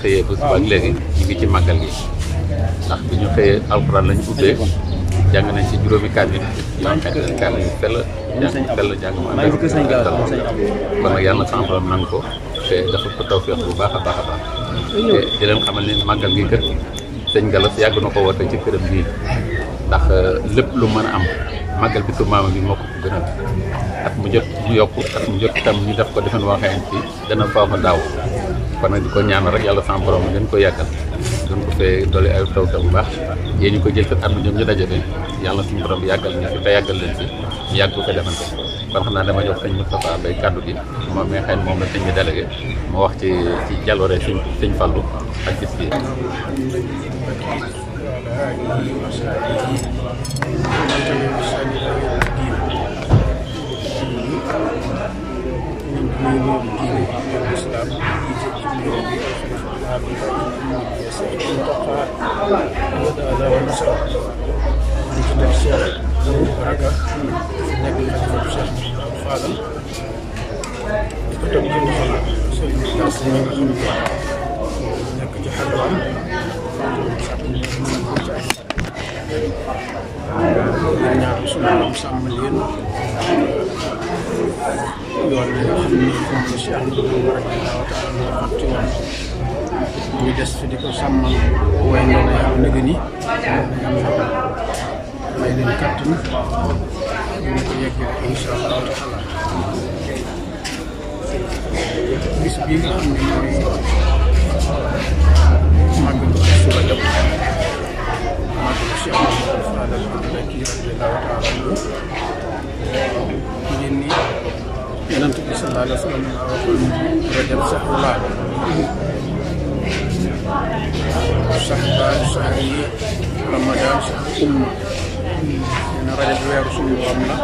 xëyee ba suba ak léegi ñu ngi ci màggal gi ndax bi ñu xëyee alxuraan lañu ubbee jàng nañ ci juróomi kaamil yoo xam ne kaamil yu fell jàng ma ànd ak kon nag yàlla sama borom nangu ko te dafa ko tawfeex bu baax a baax a baax te di leen xamal ne màggal gi kër sëñ Gallas yàgg na ko woote ci këram bii ndax lépp lu mën a am màggal bi maama bi moo ko gënal at mu jot mu yokk at mu jot itam ñu def ko defen waxee ci dana faafa daaw kon nag di ko ñaanal rek yàlla sama borom gën ko yàggal gën ko fee dolli ay taw bu baax yéen ñu ko jël at mu ñoom ñu daje yàlla suñu borom bi yàggal ñu fi te yàggal leen fi ñu yàgg ko defante kon xam naa dama jox sëñ Moustapha Mbaye kàddu gi moom mi nga xam ne moom la sëñ bi délégué mu wax ci jaloore sëñ Fallou ak gis bi ñaar suñu sàmm leen yoon bi nga xam ne moom la si ànd ñu des fi di ko sàmmal way ndono yàlla nëgg ni may leen kàttan ñu ko yeggee insha allahu taala bis bi nga xam ne mooy màggal Kazu Rajab màggal si Amadou Fadal Mbacké radiyallahu taala ngeen ni Yonent bi sallallahu alayhi wa sallam waxoon Rajab sahrullah Shahban shahri Ramadan shahru umma nee Rajab weeru suñu borom la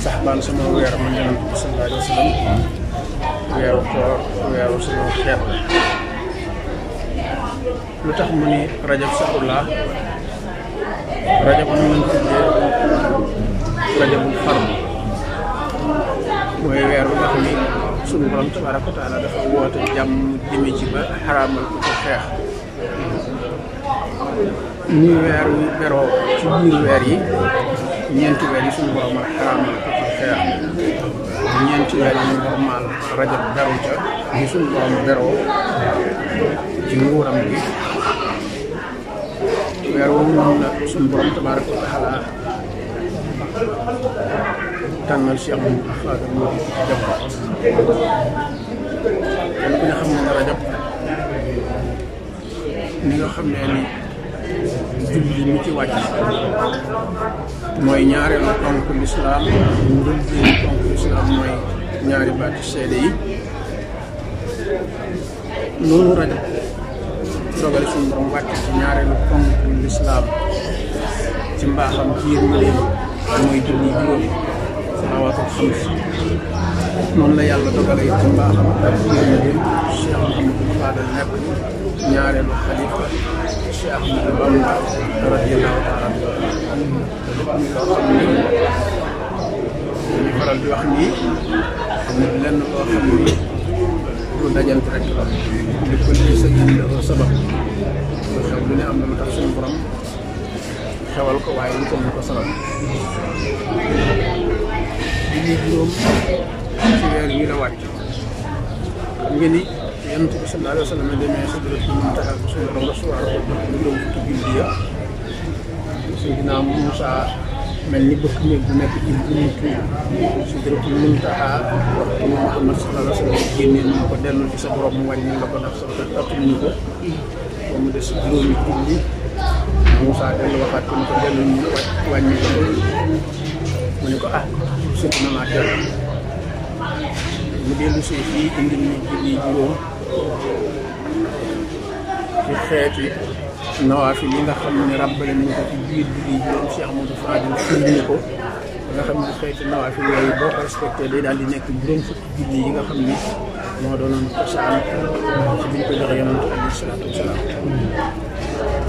Shahban sama weer man Yonent bi sallallahu alayhi wa sallam weeru koor weeru suñu xeet la lu tax mu ni Rajab sahrullah Rajab mu lañ tuddee Rajabul fard mooy weer bi nga xam ni suñu borom tabaaraka wa taala dafa woote jàmm jëme ci ba xaraamal ko ci xeex ñuy weer wi beroo ci biir weer yi ñeenti weer yi suñu borom xaraamal ko ci xeex ñeenti weer yi ñu normal Rajab beru ca ñu suñu borom beroo ci nguuram bi weer woowu noonu la suñu borom tabaaraka wa taala tànnal Cheikh Mouhamadou Fadal moo di ci jamono kon ku ne xam ne Rajab ni nga xam ne ni julli mi ci wàcc mooy ñaareelu ponk lislaam njëlbéenu ponk lislaam mooy ñaari baati seede yi noonu Rajab dogale suñu borom wàcc ci ñaareelu ponk lislaam ci mbaaxam ci yërmandeem mooy julli juróom salawaatul xams noonu la yàlla dogale ci mbaaxam ak yërmandeem Cheikh Mouhamadou Fadal nekk ñaareelu xalifa Cheikh Ahmadou Bamba radiyallahu taala lépp loo xam ni dañu faral di wax nii amul lenn loo xam ni lu dajant rek la li ko lii sa indi sabab lu xew lu ne am na lu tax suñu borom xewal ko waaye lu ko mu ko sabab bi ñuy juróom ci weer yi la wàcc xam nga ni Yonent bi sallallahu alayhi wa sallam demee Sidratul Muntaha suñu borom recevoir ko jox lu doon fukki julli ya Seydina Muusaa mel ni bëkk néeg bu nekk ci buntu Sidratul Muntaha waxtu Muhammad sallallahu alayhi wa sallam génnee ñu ko dellu ci sa borom mu wàññi la ko ndax sa bët ëttuñu ko ba mu des juróomi julli Muusaa dellu waxaat ko ni ko dellu ñu wàññi ko mu ne ko sëñ na maa dellu mu dellu si fii indi ñu julli juróom ci xeeti nawaafil yi nga xam ne ràbbale nañu ko ci biir julli juróom Cheikh Amadou Fadil firnde ko nga xam ne xeeti nawaafil yooyu boo ko respecté day daal di nekk juróom fukki julli yi nga xam ni moo doonoon cosaan ci biñ ko joxe yonent alayhi salaatu wasalaam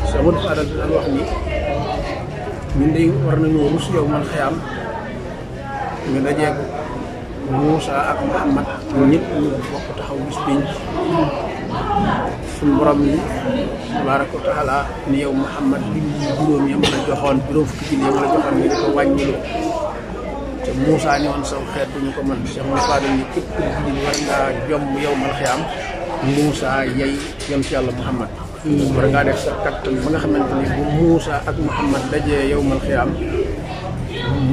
Cheikh Amadou Fadal daan wax ni ñun day war nañoo rus yow man xëyaam ñu dajeeg Muusaa ak Muhammad ñëpp ñu bokk taxaw bis biñ suñu borom ni tabaaraka wa taala ni yow Muhammad julli juróom ya ma la joxoon juróom fukki julli ya ma la joxoon nga di ko wàññilu te Moussa ni woon saw xeet duñu ko mën Cheikh Moussa Fadal ni képp ku julli war ngaa jomm yow mal xiyaam Moussa yey yem ci yàlla Muhammad war ngaa def sa kattan ba nga xamante ni bu Moussa ak Muhammad dajee yow mal xiyaam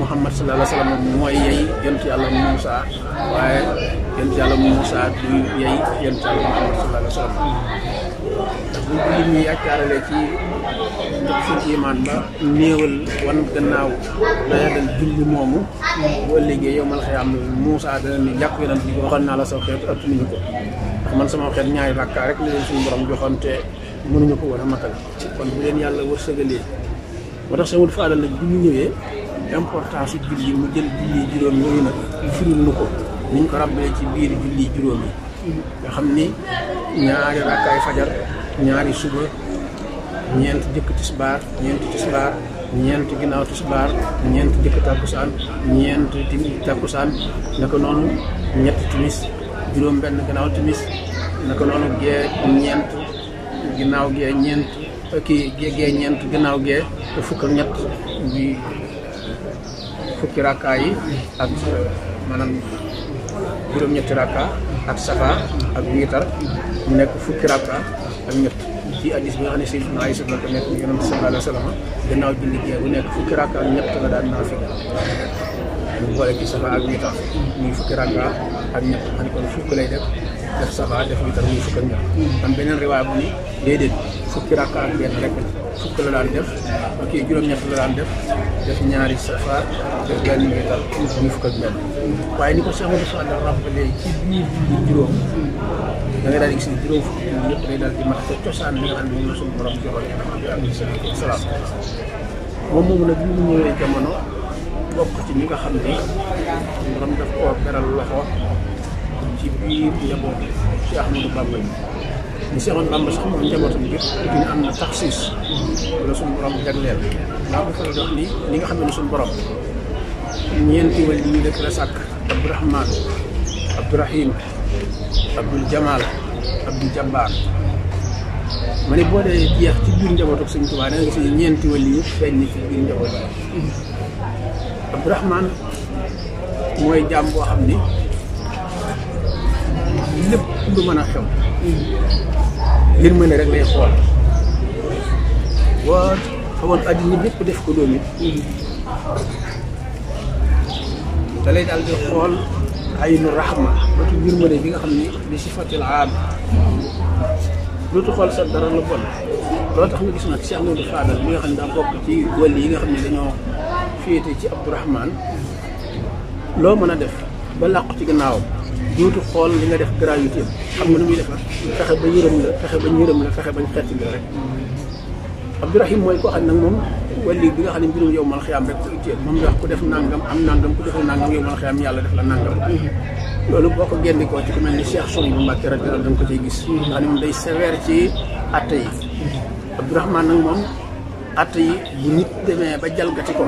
Muhammad sallallahu alayhi wa sallam mooy yey yonent yàlla Moussa waaye yonent yàlla Moussa du yey yonent yàlla Muhammad sallallahu alayhi wa sallam bu jullit ñi yàccaarale ci ndox seen imaan ba néewal wan gannaaw doyadal julli moomu bu ëllëgee yow mal xiyaam Moussa dana ni jàpp yonent bi waxoon naa la saw xeet ëpp nañu ko ndax man sama xeet ñaari rakkaa rek la leen suñu borom joxoon te mënuñu ko woon a matal kon bu leen yàlla wërsëgalee moo tax sama faadal nag bi ñu ñëwee importance julli mu jël julli juróom yooyu nag firil nu ko niñ ko ràbbalee ci biir julli juróom yi nga xam ni ñaari rakkaay fajar ñaari suba ñeent jëkk tisbaar ñeent tisbaar ñeent ginnaaw tisbaar ñeent jëkk takkusaan ñeent takkusaan naka noonu ñett timis juróom benn ginnaaw timis naka noonu gee ñeent ginnaaw gee ñeent gee ñeent ginnaaw gee te fukk ak ñett bi fukki rakka yi ak maanaam juróom-ñetti rakka ak safa ak wiitar mu nekk fukki rakka ak ñett ci hadiis bi nga xam ne Sayyidina Aysa la ko nekk Yonent sallallahu alayhi wa sallam gannaaw julli gee bu nekk fukki rakka ak ñett la daan naafila mu boole ci safa ak wiitar muy fukki rakka ak ñett xam ne kon fukk lay def safa def wiitar muy fukk ak ñett am beneen riwaay bu ni déedéet fukki rakka ak benn rek fukk la daan def ok juróom-ñett la daan def ñaari safa def benn wiitar muy fukk ak benn waaye ni ko Cheikh Modou Fadal rappelee ci biir julli juróom da ngay daal di gis ni juróom fukki julli yëpp day daal di mat te cosaan bi nga xam ne moom la suñu borom joxoon alayhi salaatu wa salaam moom moomu nag bi mu ñëwee jamono bokk ci ñi nga xam ne suñu borom daf koo beral loxo ci biir njaboot ci Ahmadou Bamba yi ñu Seexoon Bamba sax moom njabootam bi ñu am na taxsiis wala suñu borom jagleel naa ko faral di wax ni li nga xam ne suñu borom ñeenti wàll yi ñu dëkk la sàkk Abdourahman Abdourahim Abdoul Jamal Abdoul Jabbar ma ne boo dee jeex ci biir njaboot ak Sëñ Tuubaa da nga gis ne ñeenti wàll yi yëpp feeñ ni ci biir njaboot Abdourahman mooy jaam boo xam ni lépp lu mën a xew leen mën a rek lay xool boo xamoon àddina bépp def ko doom it da lay daal di xool aynu rahma dootu yërmande bi nga xam ni li sifatil aam dootu xool sa dara la bon loolu tax nga gis nag Cheikh Modou Fadal mi nga xam ne daa bokk ci wàll yi nga xam ne dañoo féete ci Abdourahman loo mën a def ba làqu ci gannaawam dootu xool li nga def gratuité xam nga nu muy defar fexe ba yërëm la fexe ba yërëm la fexe bañ xetti la rek Abdourahim mooy koo xam ne nag moom wàlli bi nga xam ne mbirum yow mal xiyaam rek ko itteel moom wax ku def nangam am nangam ku deful nangam yow mal xiyaam yàlla def la nangam loolu boo ko génne koo ci ku mel ni Cheikh Souhaïbou Mbacké radiyallaahu da nga ko ciy gis nga xam ne moom day sévère ci atte yi Abdourahman nag moom atte yi bu nit demee ba jalgati ko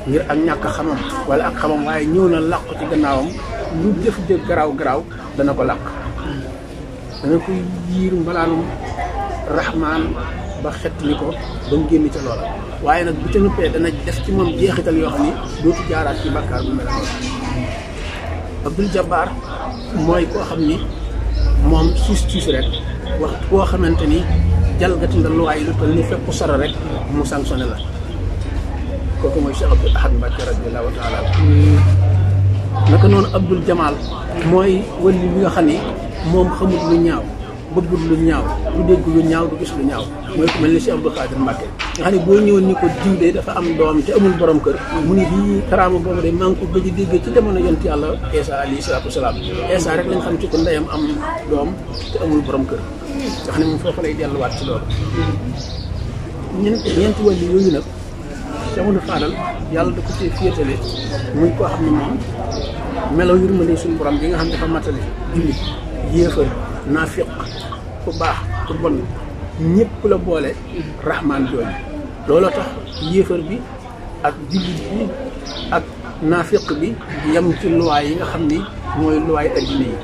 ngir ak ñàkk xamam wala ak xamam waaye ñëw na làqu ci gannaawam lu jëf-jëf garaaw dana ko làq dana ko yiir mbalaanum rahmaan ba xett ni ko ba mu génn ca loola waaye nag bu ca nuppee dana def ci moom jeexital yoo xam ni dootu jaaraat ci bàkkaar bu mel noonu Abdoul Jabbar mooy koo xam ni moom siis rek wax koo xamante ni jalgati nga luwaay lu toll ni fekk sara rek mu sanctionné la kooku mooy Cheikh Abdoul Ahad Mbacké radiyallaahu taala naka noonu Abdoul Jamal mooy wàlli bi nga xam ni moom xamut lu ñaaw bëggul lu ñaaw du dégg lu ñaaw du gis lu ñaaw mooy ku mel ni Cheikh Abdou Khadir Mbacké nga xam ne boo ñëwoon ni ko diw de dafa am doom te amul borom kër mu ni bii karaama boobu de maa ngi ko gëj a dégg ci jamono yonent yàlla Isa alayhi salaatu wasalaam Isa rek lañ xam ci ko ndeyam am doom te amul borom kër nga xam ne moom foofu lay delluwaat ci loolu ñeenti wàlli yooyu nag Cheikh Modou Fadal yàlla da ko cee féetale muy koo xam ne moom melaw yërmande suñu borom bi nga xam ne dafa matale jullit yéefar naafiq ku baax ku bon ñëpp la boole rahmaan jooju looloo tax yéefar bi ak jullit bi ak naafiq bi yem ci luwaay yi nga xam ni mooy luwaay addina yi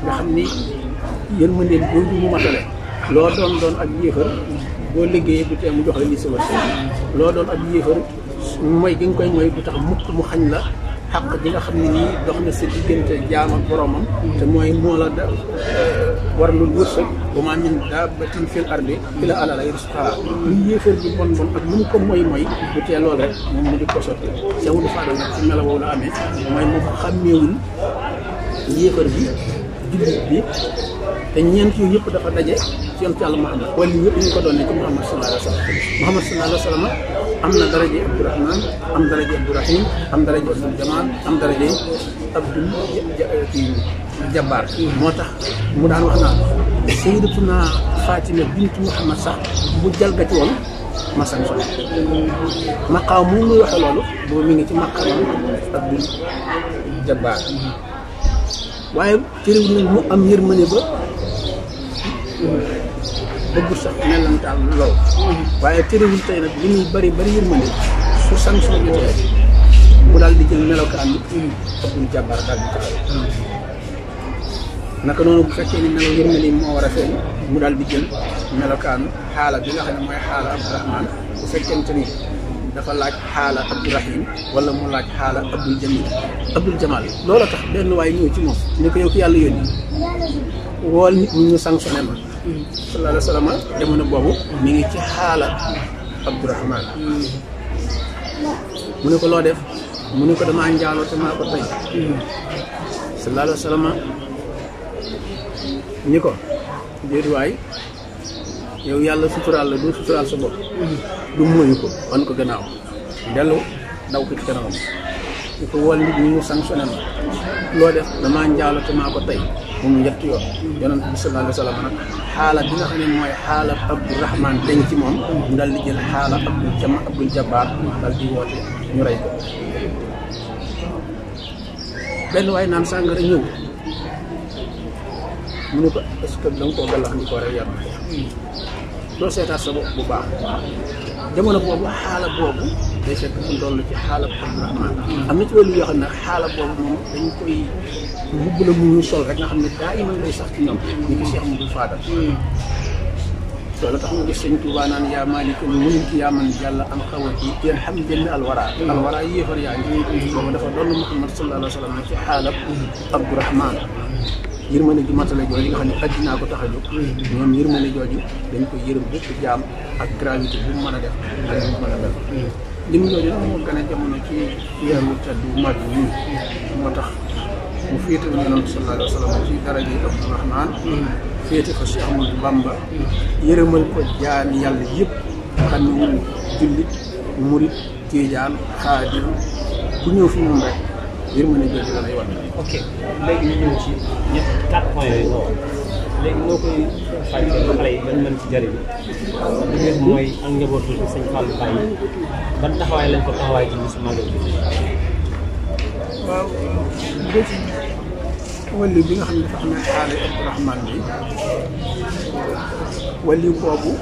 nga xam ni yërmandeen boobu mu matale loo doon ak yéefar boo liggéeyee du tee mu jox la li sa wërsëg loo doon ak yéefar mooy gi nga koy mooy du tax mukk mu xañ la xaq ji nga xam ne nii dox na sa diggante jaam ak boromam te mooy moo la da war lul wërsëg ba maa min daabbatin fil ardi illa ala llahi rizquhaa lu yéefar bi bon ak lu mu ko mooy du tee loolu rek moom mu di ko sotti Cheikh Oudou Fadal nag ci melo woowu la amee mooy moom xàmmeewul yéefar bi jullit bi te ñeent yooyu yëpp dafa daje ci yonent Yàlla Muhammad wala yëpp ñu ko doon ne ci Muhammad sallallahu alayhi wa sallam Muhammad sallallahu alayhi wa sallam am na daraje Abdourahman am daraje Abdourahim am daraje Abdul Jamal am daraje Abdul Jabbar moo tax mu daan wax naa Sayyidatuna Fatima bintu Muhammad sax bu jalgati woon ma sañ so maqaam mu muy waxe loolu boobu mi ngi ci maqaam Abdul Jabbar waaye terewul nag mu am yërmande ba bëggul sax melantaal lool waaye terewul tey nag li muy bari yërmande su sanction bi tey mu daal di jël melokaan bi Abdul Jabbar daal di taxaw naka noonu bu fekkee ni melo yërmande moo war a feeñ mu daal di jël melokaanu xaala bi nga xam ne mooy xaala Abdourahman bu fekkente ni dafa laaj xaala Abdourahim wala mu laaj xaala Abdul Jamal loola tax benn waaye ñëw ci moom ni ko yow ki yàlla yónni wool nit ñi ñu sanctionné ma sallallahu alayhi wa sallam jamono boobu mi ngi ci xaala Abdourahman mu ne ko loo def mu ne ko damaa njaaloo te maa ko tey sallallahu alayhi wa sallam ñi ko déet waay yow yàlla suturaal la doo suturaal sa bopp du moyu ko wan ko gannaaw dellu daw ko ci kanamam ñu ko wol nit ñi ñu sanctionné ma loo def damaa njaalo te maa ko tey moom ñetti yoon yonent bi sallallahu alayhi wa sallam nag xaala bi nga xam ne mooy xaala Abdourahman dañ ci moom mu daal di jël xaala Abdul Jabbar daal di woote ñu rey ko benn waaye naan sàngara ñëw mu ne ko est-ce que da nga koo gàllax ndi ko rek yar doo seetaat sa bopp bu baax jamono boobu xaala boobu day fekk fu toll ci xaala Abdourahman am na ci wàllu yoo xam ne xaala boobu moom dañ koy mbubb la mu ñu sol rek nga xam ne daa iman lay sax ci ñoom ñu ko Cheikh Amadou Fadal loolu tax nga gis sëñ Tuubaa naan yaa maalikal mulki yaa man jàlla am xawati yéen xam benn alwara yéefar yaa ngi boobu dafa doon Muhammad sallallahu alayhi wa sallam ci xaala Abdourahman yërmande ji matale jooju nga xam ne addinaa ko tax a jóg ñoom yërmande jooju dañ koy yërëm bépp jaam ak gravité bu mu mën a def ak bu mu mën a def lim jooju nag moo gën a jamono ci weeru tedd bu mag yi moo tax mu féete wu Yonent sallallahu alayhi wa sallam ci daraja Abdourahman féete fa Cheikh Ahmadou Bamba yërëmal ko jaami yàlla yëpp xam ne wul jullit murit tiijaan xaadir ku ñëw fi moom rek yërmande jooju la lay wan. ok léegi ñu ñëw ci ñett 4 points yooyu nga wax léegi noo koy fàccee xale yi bañ mën ci jëriñu li ngeen mooy ak njabootu bi sëñ Fallou Baye ban taxawaay lañ ko taxawaay ci bisu màggal bi. waaw bu ci wàllu bi nga xam ne dafa xam ne xaale Abdourahman bi wàllu boobu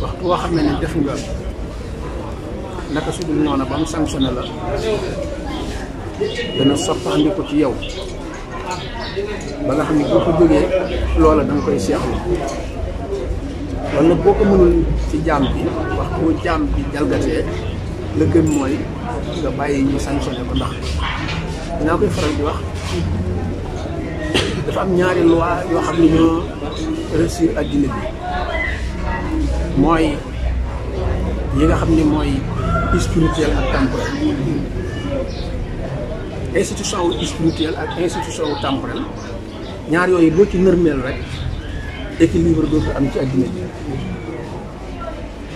waxtu woo xam ne def nga naka su dul noonu ba mu sanctionné la dana soppandiku ci yow ba nga xam ne boo ko jógee loola da nga koy seexlu wala boo ko mënul ci jaam bi waxtu jaam bi jalgatee la gën mooy nga bàyyi ñu sanctionné ko ndax dinaa koy faral di wax dafa am ñaari loi yoo xam ne ñoo réussir addina bi mooy yi nga xam ne mooy spirituel ak temporel institution wu spirituel ak institution wu temporel ñaar yooyu boo ci nërmeel rek équilibre dootu am ci addina bi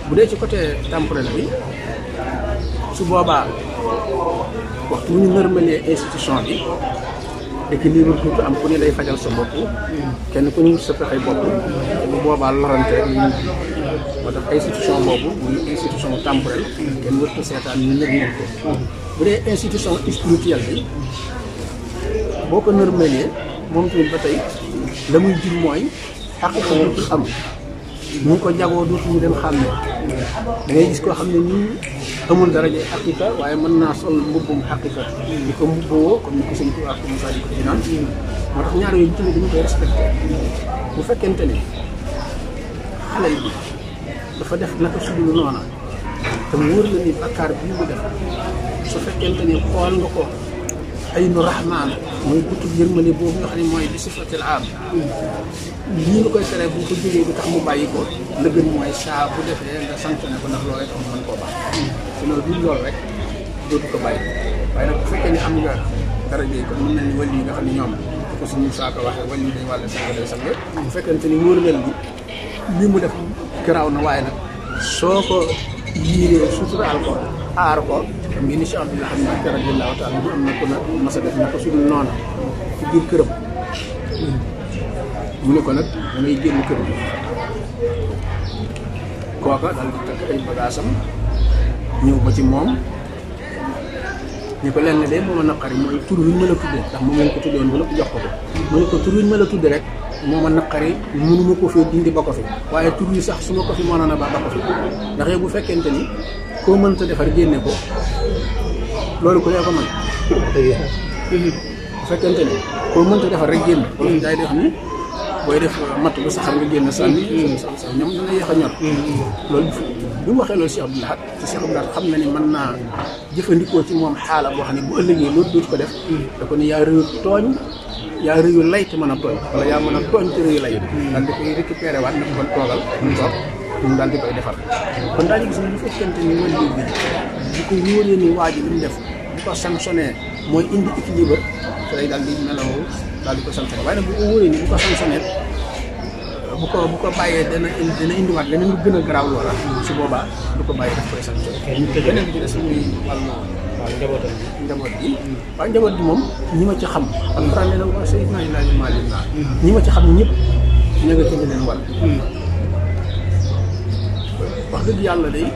bu dee ci côté temporel bi su boobaa waxtu bu ñu nërmalee institution bi équilibre dootu am ku ne day fajal sa bopp kenn ku ñu sa pexe bopp bu boobaa lorante rek ñu moo tax institution boobu muy institution temporelle kenn wërtu seetaan ñu nërmeel ko bu dee institution spirituelle bi boo ko nërmelee moom tamit ba tey la muy jur mooy xaqiqa dootul am ñu ko jagoo dootuñu dem xàmmee da ngay gis koo xam ne nii amul daraja xaqiqa waaye mën naa sol mbubbum xaqiqa di ko mbubboo comme ni ko sëñ Tuubaa ko Musaa di ko ci naan moo tax ñaar yooyu tamit dañu koy respecté bu fekkente ne xale bi dafa def naka sudul noona te mu wóor la ni bakkaar bii mu def su fekkente ni xool nga ko aynu rahmaan mooy butub yërmande boobu nga xam ne mooy bi sifatil am lii nga koy tere bu ko jógee du tax mu bàyyi ko la gën mooy saa bu defee nga sanctionné ko ndax loolu rek am mën koo baax sinon du loolu rek dootu ko bàyyi waaye nag bu fekkee ni am nga dara jëy ko mën nañ ni wàll yi nga xam ne ñoom ko suñu saako waxee wàll yi dañ wàll sang day sang bu fekkente ni wóor leen bi lii mu def garaaw na waaye nag soo ko yiiree suturaal ko aar ko xam ngeen ni Cheikh Abdoulaye xam ne radiyallahu taala bu am na ko na mas a def na ko sudul noonu ci biir këram mu ne ko nag da ngay génn kër gi kooka daal di takk ay bagaasam ñëw ba ci moom ñu ko lenn de moom a naqari mooy tur wi ñu ma la tuddee ndax moom lañ ko tuddee woon ba lépp jox ko ko mu ne ko tur wi ñu ma la tuddee rek moo ma naqari mënuma ko fee dindi ba ko fi waaye tur yi sax su ma ko fi mënoon a ba ko fi ndax yow bu fekkente ni koo mënta defar génne ko loolu ko lee ko mën bu fekkente ni koo mënta defar rek génne wala daay def ni booy def matt bu saxar nga génn sànni sax ñoom dana yéex a ñor loolu bi mu waxee loolu Cheikh Abdou Lahad te Cheikh Abdou Lahad xam na ni mën naa jëfandikoo ci moom xaala boo xam ne bu ëllëgee loolu dootu ko def da ko ni yaa rëyu tooñ yaa rëyu lay te mën a tooñ wala yaa mën a tooñ te rëyu lay daal di koy récupéré waat na ko kon toogal mu toog ñu daal di koy defar kon daañu gis ne bu fekkente ni wàllu bi di ko wóoree ni waa ji li mu def bu ko sanctionné mooy indi équilibre te lay daal di melaw daal di ko sanctionné waaye nag bu ko wóoree ni bu ko sanctionné bu ko bàyyee dana indiwaat leneen lu gën a garaaw loola su boobaa du ko bàyyee daf koy sanctionné beneen bi ci des muy wàllu njaboot bi waaye njaboot bi moom ñi ma ci xam alxuraan nee na wa sayyidina ilaahi maalim naa ñi ma ci xam ñëpp ña nga tëdd leen wàll wax dëgg yàlla day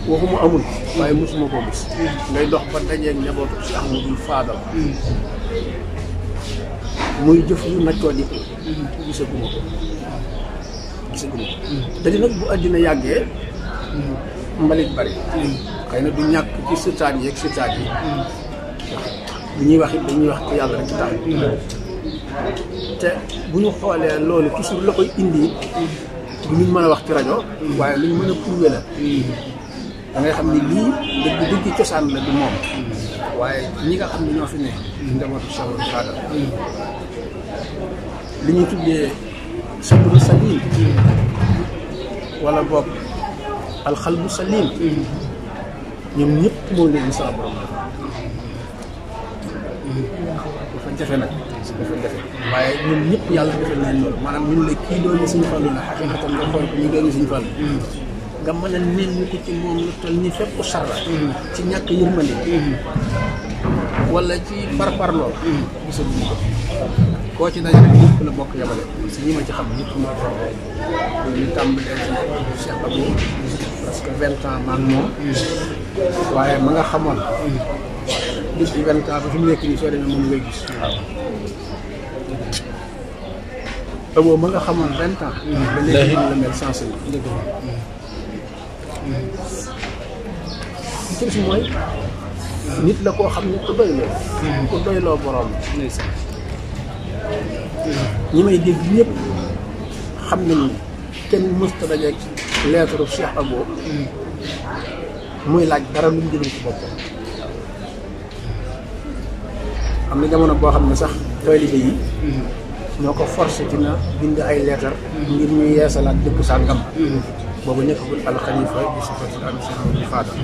waxuma amul waaye mosuma koo gis ngay dox ba dajeeg njabootu si Ahmadul Faadal muy jëf yu naccoo di ko gisaguma ko te di nag bu àddina yàggee mbalit bari xëy na du ñàkk ci sëtaat yi ak sëtaat yi bu ñuy wax it dañuy wax te yàlla rek tax te bu ñu xoolee loolu toujours la koy indi du luñ mën a wax ci rajo waaye luñ mën a prouver la da ngay xam ni lii dëgg cosaan la du moom waaye ñi nga xam ne ñoo fi ne njabootu Cheikhul Fadal li ñuy tuddee sabru salim wala boog alxalbu salim ñoom ñëpp moom leen sa borom dafa jafe nag dafa jafe waaye ñun ñëpp yàlla defal leen loolu maanaam ñun la kii doon suñu Fallu la xaqiqatan nga xool ko ñu doon suñu Fallu nga mën a nen ko ci moom lu toll ni fépp sarra ci ñàkk yërmande wala ci parparloo gisaguñu ko koo ci daje rek ñëpp la bokk yabale si ñi ma ci xam ñëpp moo ko ñu tàmbalee ci Cheikh Abou presque 20 ans maag moom waaye ma nga xamoon depuis 20 ans ba fi mu nekk nii soo demee moom ngay gis Abou ma nga xamoon 20 ans ba léegi la mel sensé li ci des mooy nit la koo xam ne ku doyloo boroom ñi may dégg ñëpp xam nañu kenn mësta dajeeg lettre Cheikh Abou muy laaj dara lu mu jëlee ci boppam am na jamono boo xam ne sax taalibe yi ñoo ko forcé ci na bind ay lettre ngir ñu yeesalaat dëkk sàngam boobu nekkagul alxalifa bi sifati am Cheikhul Fadal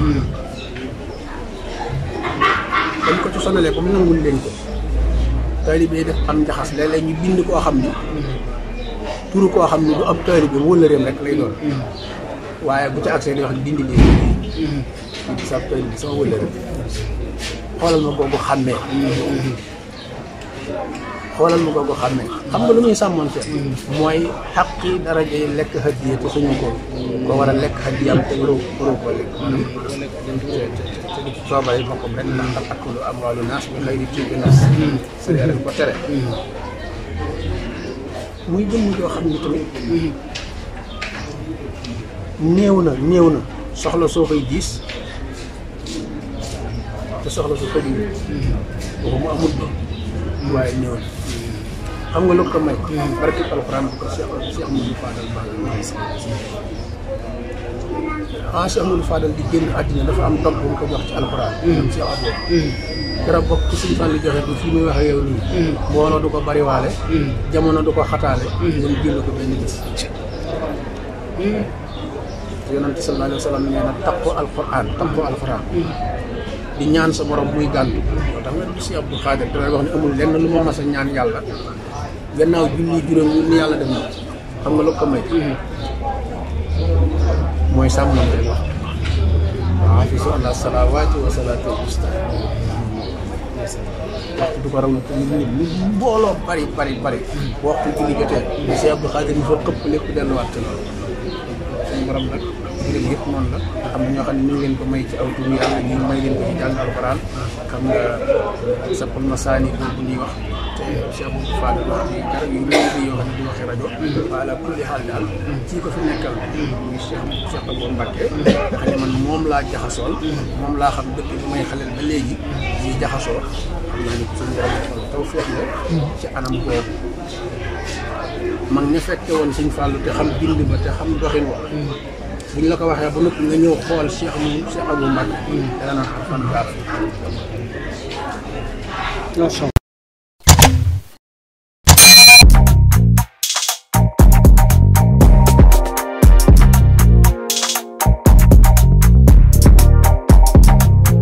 dañ ko ci sonalee comme nangul leen ko taalibe yi def am njaxas léeg-léeg ñu bind koo xam ni turu koo xam ni du ab taalibe wëllëreem rek lay doon waaye bu ca accès di wax dindi lii di sa ab taalibe sama wëllëreem xoolal ma googu xàmmee xam nga lu muy sàmmoon fee mooy xaqi daraja yi lekk hadiya te suñu ko war a lekk hadiya am te waroo ko lekk soobare boppam rek ndax al aklu amwaalu naas bi xayri tiibi naas sëriñ rek ko tere muy jëmm joo xam ne tamit néew na soxla soo koy diis te soxla su ko di waxuma amul bi waaye néew na xam nga lu ko may barke alxuraan bu ko Cheikh Amadou Fadal Cheikh Amadou Fadal di génn àddina dafa am dog bu mu ko jox ci alxuraan Cheikh Abou keroog bokk ci suñu fan li joxe bi fii muy wax ak yow nii mbooloo du ko bariwaale jamono du ko xataale dañ génn ko benn gis yonent sallallahu alayhi wa sallam nee na taqoo alxuraan di ñaan sa borom muy gàntu moo tax nga du si Abdou Khadir damay wax ne amul lenn lu ma mas a ñaan yàlla gannaaw julli juróom yi ni yàlla def na xam nga lu ko may mooy sàmmante wax hafizu ala salawaati wa salaatil wusta waxtu du ko raw nit mbooloo bari waxtu julli jotee si Abdou Khadir yi fa xëpp lépp delluwaat ci loolu suñu borom nag jërëm yëpp noonu la xam na ñoo xam ne ñu ngi leen ko may ci aw tur yàlla ñu may leen ko ci jàng alxuraan xam nga sappal ma saani boobu ñuy wax te Cheikh Amadou Fadal wax ci garab yu léegi yoo xam ne di waxee rajo wala kulli xaal daal ci ko fi nekkal muy Cheikh Abou Mbacké nga xam ne man moom laa jaxasool moom laa xam depuis bu may xaleel ba léegi ñuy jaxasoo xam naa ni suñu borom defal taw feex la ci anam boobu mag ña fekke woon Sëñ Fallu te xam bind ba te xam doxin wax buñ la ko waxee ba noppi nga ñëw xool Cheikh Abou Mbacké dana naan xam fan gaaf